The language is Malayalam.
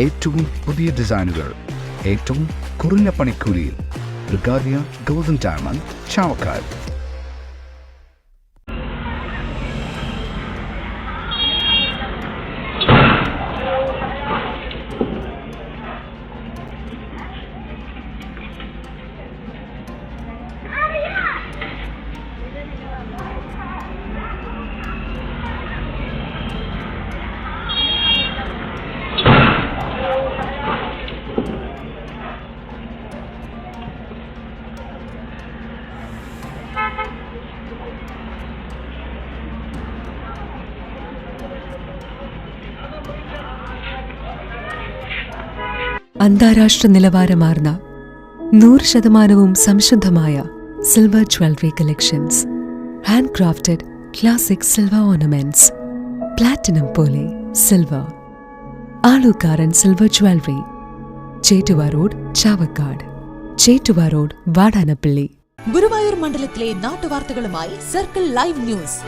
ഏറ്റവും പുതിയ ഡിസൈനുകൾ ഏറ്റവും കുറഞ്ഞ പണിക്കൂലിയിൽ. ബ്രിഗാദിയ ഗോൾഡൻ ഡയമണ്ട്, ചാവക്കാട്. അന്താരാഷ്ട്ര നിലവാരമാർന്ന 100% സംശുദ്ധമായ silver jewellery collections. Hand crafted classic silver ornaments. Platinum പോലെ silver. Alukkaran silver jewellery, Chettuva road, Chavakkad. Chettuva road, Vadanappally. Guruvayur മണ്ഡലത്തിലെ നാട്ടുവാർത്തകളുമായി സർക്കിൾ ലൈവ് ന്യൂസ്.